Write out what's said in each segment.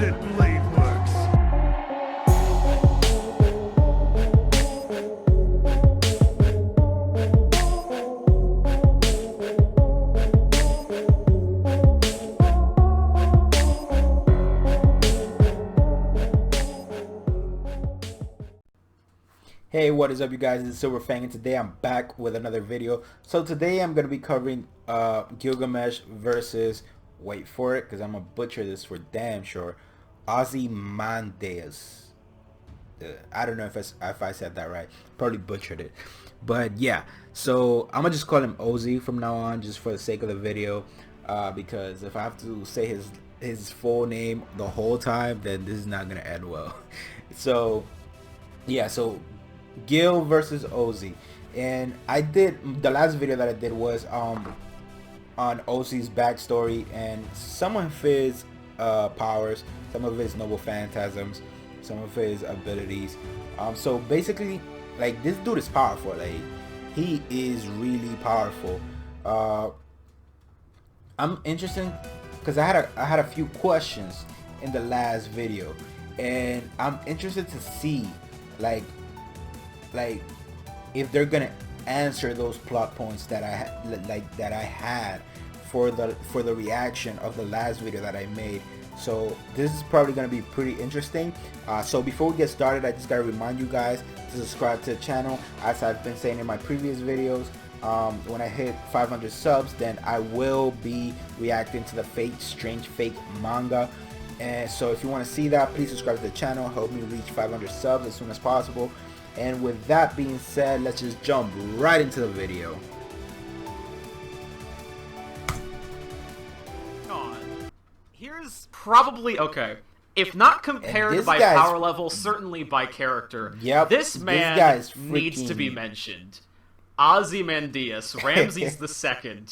pit blade works. Hey, what is up, you guys? It's Silver Fang, and today I'm back with another video. So today I'm going to be covering Gilgamesh versus, wait for it, because I'm going to butcher this for damn sure, Ozymandias. I don't know if I said that right. Probably butchered it. But yeah, so I'm going to just call him Ozy from now on, just for the sake of the video. Because if I have to say his full name the whole time, then this is not going to end well. So yeah, so Gil versus Ozy, and I did the last video that I did was on Ozy's backstory and some of his powers, some of his noble phantasms, some of his abilities. So basically, like, this dude is powerful. Like, he is really powerful. I'm interested because I had a few questions in the last video, and I'm interested to see like if they're gonna answer those plot points that I had for the reaction of the last video that I made. So this is probably gonna be pretty interesting. So before we get started, I just gotta remind you guys to subscribe to the channel. As I've been saying in my previous videos, when I hit 500 subs, then I will be reacting to the Strange Fate manga. And so if you want to see that, please subscribe to the channel. Help me reach 500 subs as soon as possible. And with that being said, let's just jump right into the video. Here's probably, okay, if not compared by power level, certainly by character. Yep, this man needs to be mentioned. Ozymandias, Ramses II.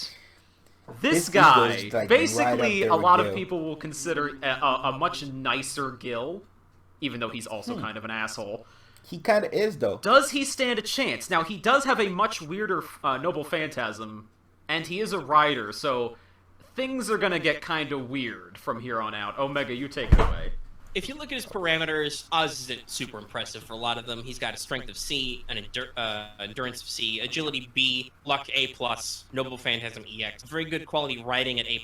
This guy, like, basically, a lot of people will consider a much nicer Gil, even though he's also kind of an asshole. He kind of is, though. Does he stand a chance? Now, he does have a much weirder noble phantasm, and he is a rider, so things are going to get kind of weird from here on out. Omega, you take it away. If you look at his parameters, Oz isn't super impressive for a lot of them. He's got a strength of C, an endurance of C, agility B, luck A+, noble phantasm EX. Very good quality riding at A+,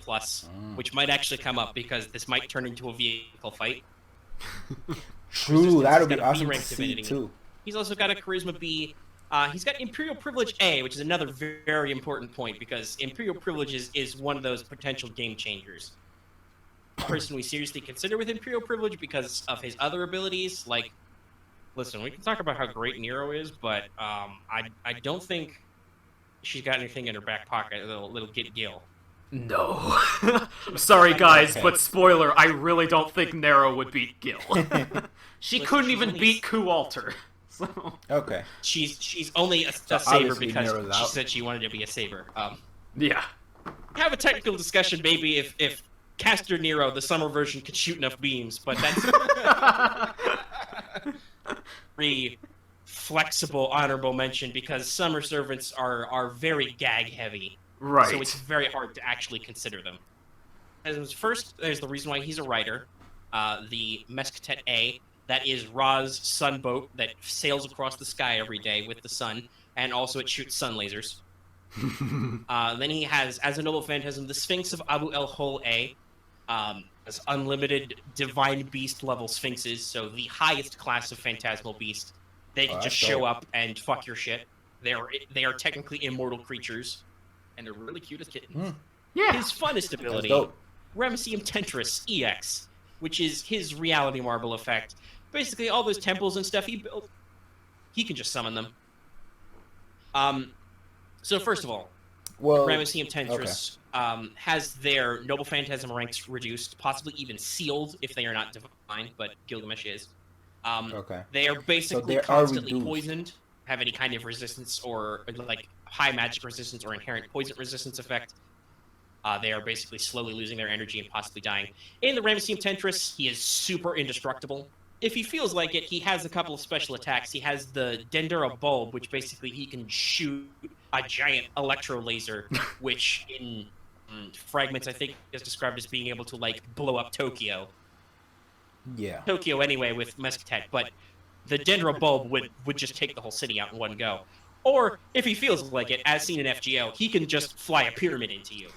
which might actually come up because this might turn into a vehicle fight. True, that would be awesome to see too. He's also got a charisma B. He's got Imperial Privilege A, which is another very important point because Imperial Privilege is one of those potential game changers. Person we seriously consider with Imperial Privilege because of his other abilities. Like, listen, we can talk about how great Nero is, but I don't think she's got anything in her back pocket that'll get Gil. No. Sorry, guys, but spoiler, I really don't think Nero would beat Gil. She couldn't even beat Kualter. So. Okay. She's only a saber because she said she wanted to be a saber. Yeah. Have a technical discussion maybe if Caster Nero, the summer version, could shoot enough beams, but that's very flexible honorable mention because summer servants are very gag heavy. Right. So it's very hard to actually consider them. As first, there's the reason why he's a rider. The Mescatet A, that is Ra's sun boat that sails across the sky every day with the sun, and also it shoots sun lasers. Then he has, as a noble phantasm, the Sphinx of Abu El Hol A, as unlimited divine beast level sphinxes, so the highest class of phantasmal beast. They can just show up and fuck your shit. They are technically immortal creatures. And they're really cute as kittens. Yeah. His funnest ability, Ramessium Tentris EX, which is his reality marble effect. Basically, all those temples and stuff he built, he can just summon them. So first of all, Ramessium Tentris has their noble phantasm ranks reduced, possibly even sealed if they are not divine, but Gilgamesh is. They are basically constantly poisoned, have any kind of resistance or like high magic resistance or inherent poison resistance effect. They are basically slowly losing their energy and possibly dying. In the Ramessium Tentris, he is super indestructible. If he feels like it, he has a couple of special attacks. He has the Dendera Bulb, which basically he can shoot a giant electro laser, which in fragments I think is described as being able to like blow up Tokyo. Tokyo anyway with Mesquite, but the Dendro bulb would just take the whole city out in one go. Or, if he feels like it, as seen in FGO, he can just fly a pyramid into you.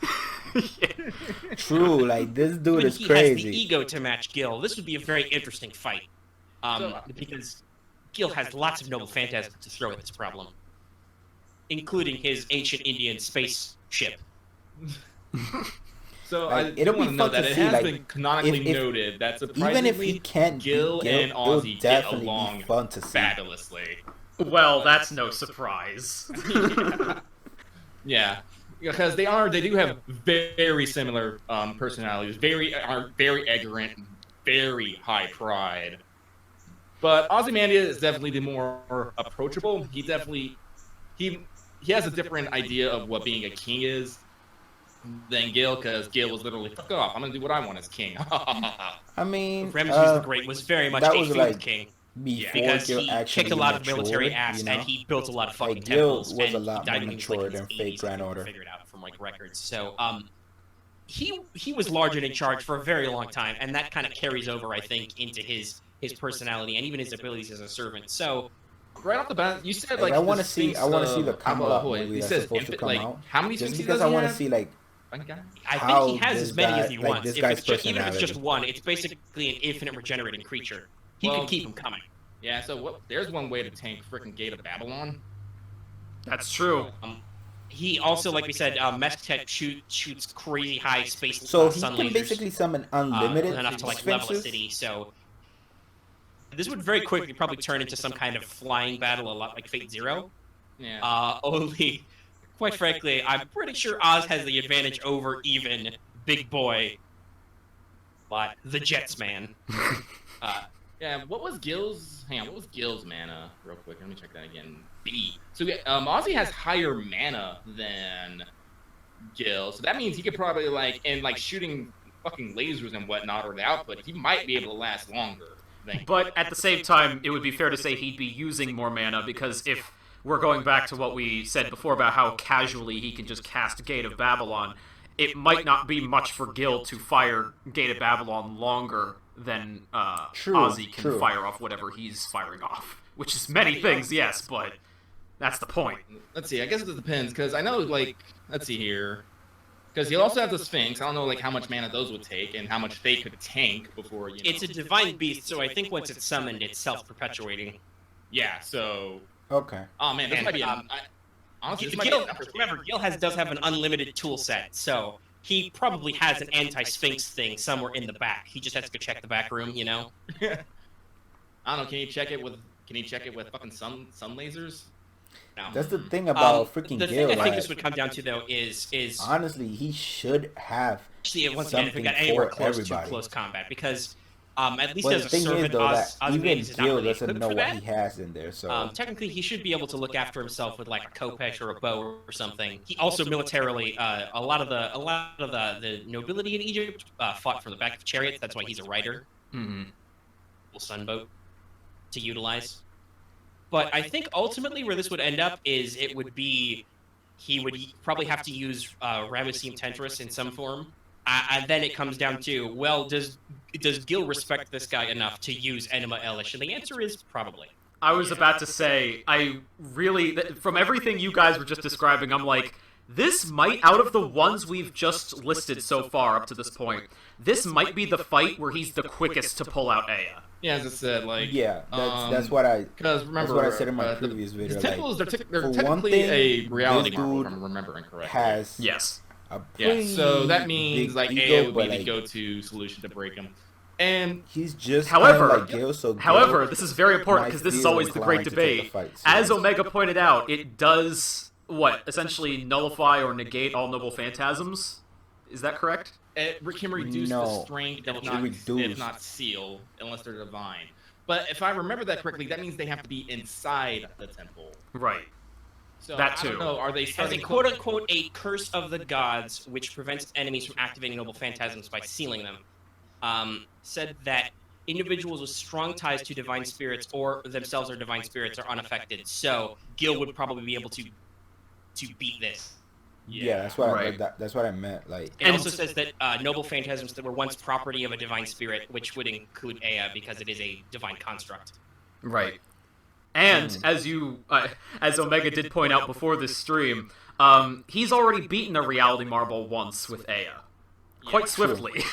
True, like, this dude is he crazy. He has the ego to match Gil. This would be a very interesting fight. Because Gil has lots of noble phantasms to throw at this problem. Including his ancient Indian spaceship. So like, I do want to know that it has been canonically noted that surprisingly, even if he can't Gil and Ozzy get along fabulously. Well, that's no surprise. Yeah, because they do have very similar personalities, very arrogant, very high pride. But Ozymandias is definitely the more approachable. He has a different idea of what being a king is than Gil, because Gil was literally, fuck off, I'm gonna do what I want as king. I mean, Ramses the Great was very much a field king. Because he kicked a lot of military ass, and he built a lot of fucking temples, was a lot more mature than fake Grand Order. Figured out from like records. So he was large and in charge for a very long time, and that kind of carries over, I think, into his personality and even his abilities as a servant. So right off the bat, you said like I want to see the Kamala movie that's supposed to come out. How many just because I want to see like. I think he has as many as he wants. Even if it's just one, it's basically an infinite regenerating creature. He can keep him coming. Yeah, so there's one way to tank freaking Gate of Babylon. That's true. He also, like we said, Mesquite shoots crazy high space. So he can basically summon unlimited enough to like level a city. So this would very quickly probably turn into some kind of flying battle, a lot like Fate Zero. Yeah. Only, quite frankly, I'm pretty sure Oz has the advantage over even Big Boy, but the Jets man. Yeah, what was Gil's mana? Real quick, let me check that again. B. So Ozzy has higher mana than Gil, so that means he could probably shooting fucking lasers and whatnot, or the output, he might be able to last longer. But at the same time, it would be fair to say he'd be using more mana, because if we're going back to what we said before about how casually he can just cast Gate of Babylon, it might not be much for Gil to fire Gate of Babylon longer than Ozzy can fire off whatever he's firing off. Which is many things, yes, but that's the point. Let's see, I guess it depends, because I know, let's see here. Because you also have the Sphinx. I don't know, how much mana those would take, and how much they could tank before, It's a divine beast, so I think once it's summoned, it's self-perpetuating. Yeah, so... Okay. Oh, man, this might be... honestly, remember, Gil does have an unlimited tool set, so... He probably has an anti-Sphinx thing somewhere in the back. He just has to go check the back room, I don't know. Can you check it with fucking sun lasers? No. That's the thing about freaking Gil. The thing I think this would come down to though is honestly he should have. Actually, once again, if we got anywhere close to close combat, because at least as a servant, even Gil doesn't know what he has in there. So technically, he should be able to look after himself with like a Kopesh or a bow or something. He also militarily, a lot of the nobility in Egypt fought from the back of chariots. That's why he's a rider. Mm-hmm. Sunboat to utilize. But I think ultimately where this would end up is he would probably have to use Ramesseum Tentris in some form. And then it comes down to, well, does Gil respect this guy enough to use Enema Elish? And the answer is probably. I was about to say, from everything you guys were just describing, I'm like, this might, out of the ones we've just listed so far up to this point, this might be the fight where he's the quickest to pull out Aya. Yeah, as I said, that's what I. Because remember, that's what I said in my previous video. His temples, they're technically a reality marvel, if I'm remembering correctly. Yes. So that means Aya would be the go-to solution to break him. And he's just however, Gil, so however, this is very important because this is always the great debate. As Omega pointed out, it does essentially nullify or negate all noble phantasms. Is that correct? It can reduce the strength, if not seal, unless they're divine. But if I remember that correctly, that means they have to be inside the temple. Right. So that too. I don't know, are they as a quote-unquote a curse of the gods, which prevents enemies from activating noble phantasms by sealing them, said that individuals with strong ties to divine spirits or themselves are divine spirits are unaffected. So Gil would probably be able to beat this. Yeah, that's what that's what I meant. Like, it also says that noble phantasms that were once property of a divine spirit, which would include Ea because it is a divine construct. Right. And as Omega did point out before this stream, he's already beaten a reality marble once with Ea, quite swiftly.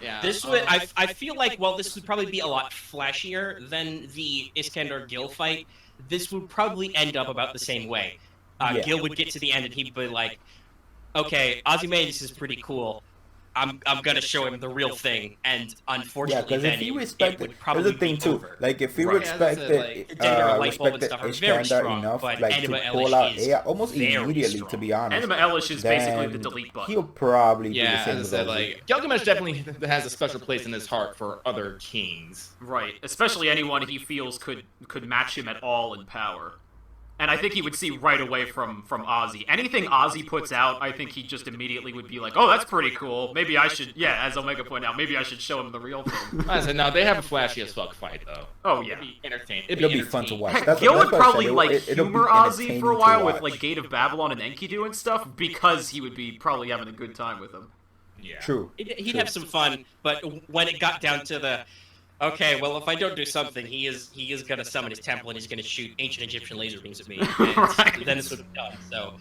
Yeah. This would I feel like this would probably be a lot flashier than the Iskandar Gil fight. This would probably end up about the same way. Gil would get to the end and he'd be like, "Okay, Ozymandias is pretty cool. I'm gonna show him the real thing," and unfortunately, then it would probably be over. Like, if he respected Iskandar enough, like, to pull out Ea almost immediately, to be honest. Enema Elish is basically the delete button. He'll probably be the same with like, Gilgamesh definitely has a special place in his heart for other kings. Right, especially anyone he feels could match him at all in power. And I think he would see right away from Ozzy. Anything Ozzy puts out, I think he just immediately would be like, "Oh, that's pretty cool. Maybe I should," as Omega pointed out, maybe I should show him the real thing. I said, no, they have a flashy as fuck fight, though. Oh, yeah. It'd be entertaining. It'll be fun to watch. Gil would probably, humor Ozzy for a while with, like, Gate of Babylon and Enkidu and stuff, because he would be probably having a good time with them. Yeah. True. He'd have some fun, but when it got down to the... Okay, well, if I don't do something, he is gonna summon his temple and he's gonna shoot ancient Egyptian laser beams at me. And then it's sort of done. So,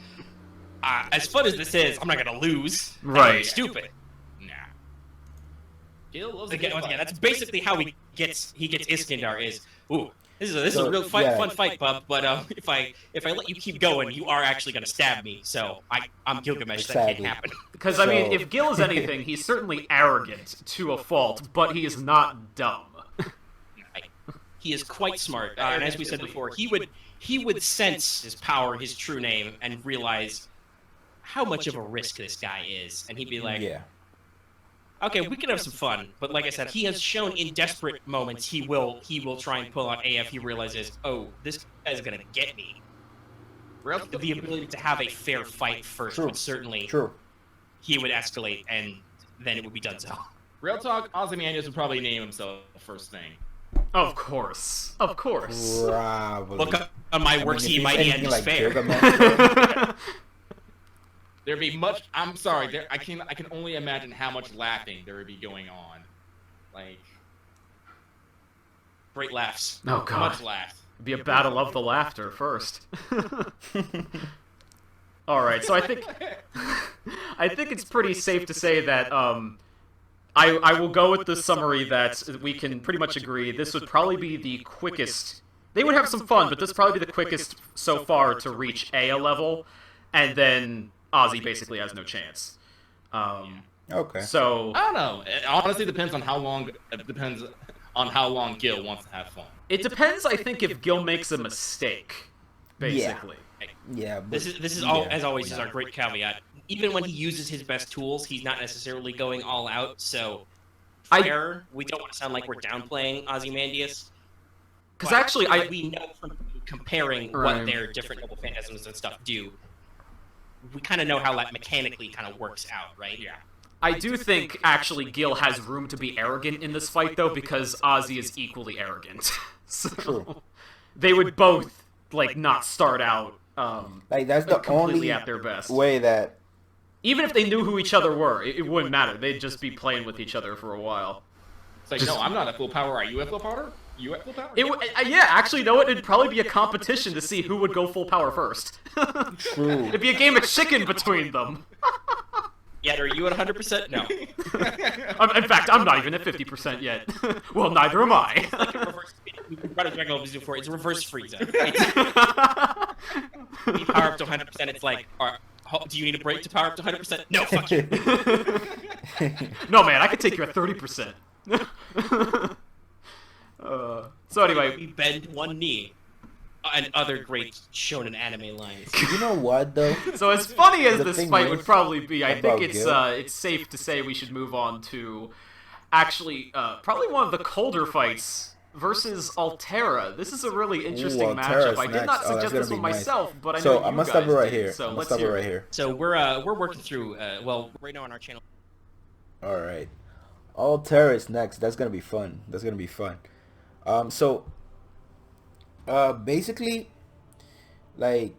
as fun as this is, I'm not gonna lose. Right. Stupid. Nah. Gil loves Again, that's basically how he gets Iskandar. Is this is a real fun fight, bub. But if I let you keep going, you are actually gonna stab me. So I'm Gilgamesh. That can't happen. Because I mean, if Gil is anything, he's certainly arrogant to a fault, but he is not dumb. He is quite smart, and as we said before, he would sense his power, his true name, and realize how much of a risk this guy is, and he'd be like, "Okay, we can have some fun." But like I said, he has shown in desperate moments he will try and pull out Ea if he realizes, "Oh, this guy's gonna get me." The ability to have a fair fight first would certainly he would escalate, and then it would be done so. Real talk, Ozymandias would probably name himself first thing. Of course. Probably. Look on my worksy mighty and despair. There'd be much. I'm sorry. I can only imagine how much laughing there would be going on. Like, great laughs. Oh god. Much laughs. It'd be a battle of the laughter first. All right. So I think it's pretty safe to say that I will go with the summary that we can pretty much agree this would probably be the quickest. They would have some fun, but this would probably be the quickest so far to reach Ea level, and then Ozzy basically has no chance. Okay. So I don't know. It honestly depends on how long. It depends on how long Gil wants to have fun. It depends, I think, if Gil makes a mistake. Basically. Yeah. This is all as always is our great caveat. Even when he uses his best tools, he's not necessarily going all out. So, we don't want to sound like we're downplaying Ozymandias. Because actually, we know from comparing what their different noble phantasms and stuff do, we kind of know how that mechanically kind of works out, right? Yeah. I do think, actually, Gil has room to be arrogant in this fight, though, because Ozzy is equally arrogant. So, they would both, like, not start out like, that's the completely only at their best. way that... Even if they knew who each other were, it wouldn't matter. They'd just be playing with each other for a while. It's like, no, I'm not at full power. Are you at full power? You at full power? Yeah, actually, you know what? It'd probably be a competition to see who would go full power first. True. It'd be a game of chicken between them. Yet, are you at 100%? No. In fact, I'm not even at 50% yet. Well, neither am I. It's like a reverse... It's a reverse Frieza. You power up to 100%, it's like... do you need a break to power up to 100%? No, fuck you. No, man, I could take you at 30%. So anyway... We bend one knee. And other great shonen anime lines. You know what, though? So as funny as this fight would probably be, I think it's safe to say we should move on to actually probably one of the colder fights versus Altera. This is a really interesting matchup. I did not suggest this one myself, but I know you guys I'm gonna stop it right here. So let's stop it right here. So we're working through right now on our channel. All right, Altera is next. That's gonna be fun. Basically, like,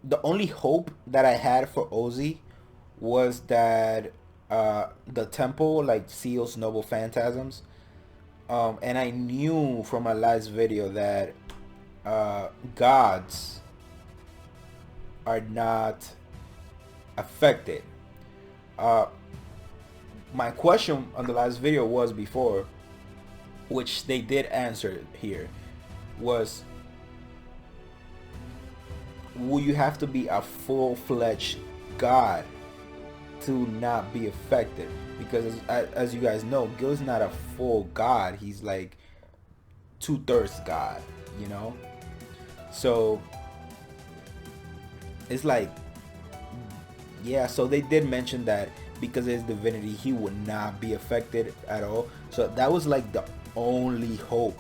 the only hope that I had for Ozy was that the temple like seals noble phantasms. And I knew from my last video that gods are not affected. Uh, my question on the last video was before, which they did answer here, was will you have to be a full-fledged god to not be affected? Because as you guys know, Gil's not a full god. He's like 2/3 god, you know? So it's like, yeah, so they did mention that because of his divinity, he would not be affected at all. So that was like the only hope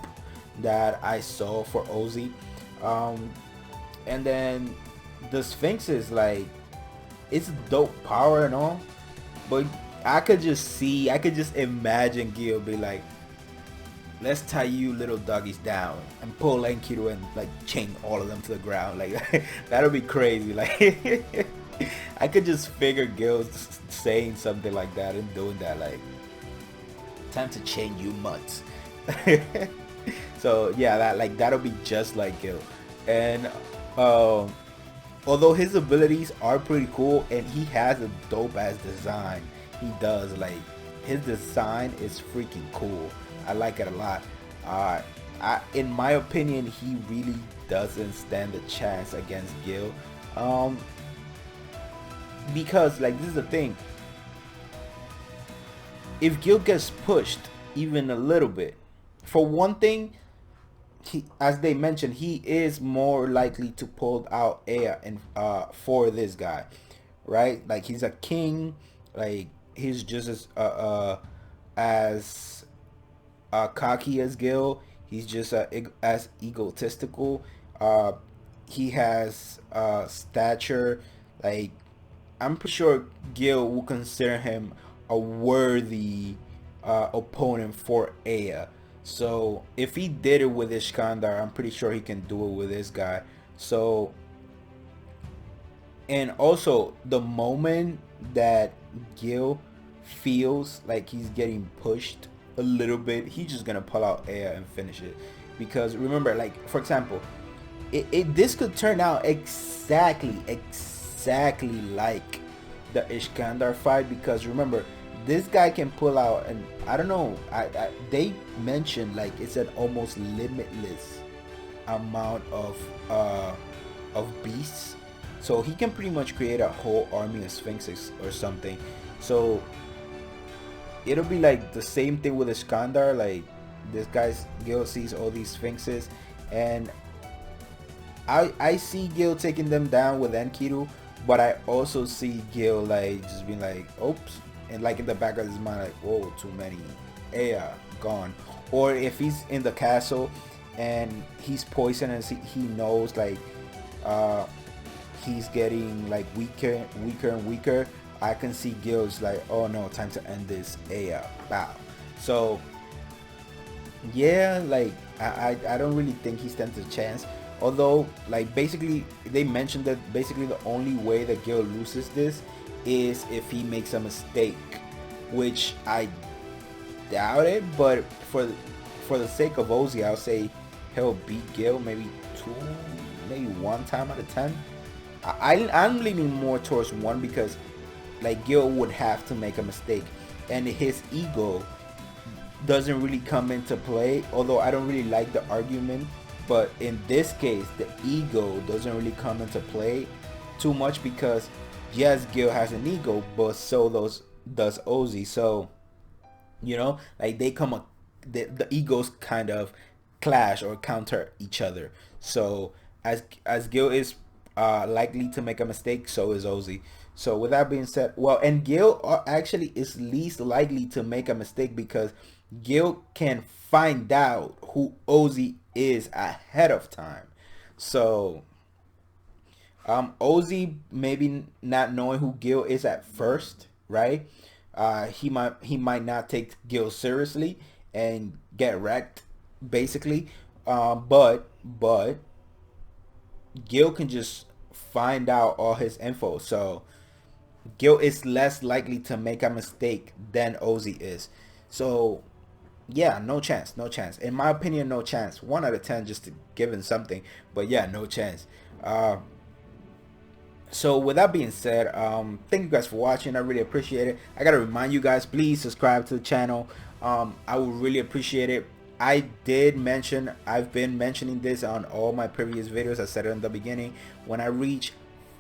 that I saw for Ozy. And then the Sphinx is like, it's dope power and all, but I could just imagine Gil be like, let's tie you little doggies down and pull Enkidu and like chain all of them to the ground. Like that'll be crazy. Like I could just figure Gil saying something like that and doing that, like, time to chain you mutts. So yeah, that'll be just like Gil. And although his abilities are pretty cool and he has a dope ass design, he does, like, his design is freaking cool. I like it a lot. In my opinion, he really doesn't stand a chance against Gil. Because, like, this is the thing. If Gil gets pushed even a little bit, for one thing, as they mentioned, he is more likely to pull out Ea and for this guy, right? Like, he's a king. Like, he's just as cocky as Gil. He's just as egotistical. He has stature. Like, I'm pretty sure Gil will consider him a worthy opponent for Ea. So if he did it with Iskandar, I'm pretty sure he can do it with this guy. So, and also the moment that Gil feels like he's getting pushed a little bit, he's just gonna pull out Ea and finish it. Because remember, like, for example, this could turn out exactly like the Iskandar fight, because remember, this guy can pull out, and I don't know, they mentioned like it's an almost limitless amount of beasts, so he can pretty much create a whole army of sphinxes or something. So it'll be like the same thing with Iskandar. Like, this guy's Gil sees all these sphinxes, and I see Gil taking them down with Enkidu, but I also see Gil like just being like, oops, and like in the back of his mind, like, whoa, too many, Ea gone. Or if he's in the castle and he's poisoned and he knows like he's getting like weaker and weaker, I can see Gil's like, oh no, time to end this, Ea, bow. So yeah, like I don't really think he stands a chance. Although, like, basically they mentioned that basically the only way that Gil loses this is if he makes a mistake, which I doubt it, but for the sake of Ozy, I'll say he'll beat Gil maybe 1 time out of 10. I'm leaning more towards 1, because like Gil would have to make a mistake, and his ego doesn't really come into play, although I don't really like the argument. But in this case, the ego doesn't really come into play too much, because yes, Gil has an ego, but so does Ozy. So, you know, like the egos kind of clash or counter each other. So as Gil is likely to make a mistake, so is Ozy. So with that being said, well, and Gil actually is least likely to make a mistake, because Gil can find out who Ozy is ahead of time. So Ozy maybe not knowing who Gil is at first, right? He might not take Gil seriously and get wrecked, basically. But Gil can just find out all his info. So Gil is less likely to make a mistake than Ozy is. So yeah, no chance. In my opinion, no chance. 1 out of 10 just to give him something. But yeah, no chance. So with that being said, thank you guys for watching. I really appreciate it. I gotta remind you guys, please subscribe to the channel. I would really appreciate it. I've been mentioning this on all my previous videos. I said it in the beginning. When I reach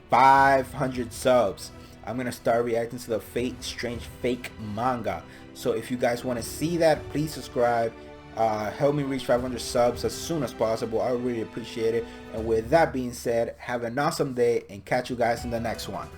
500 subs, I'm gonna start reacting to the strange fake manga. So if you guys want to see that, please subscribe. Help me reach 500 subs as soon as possible. I really appreciate it. And with that being said, have an awesome day and catch you guys in the next one.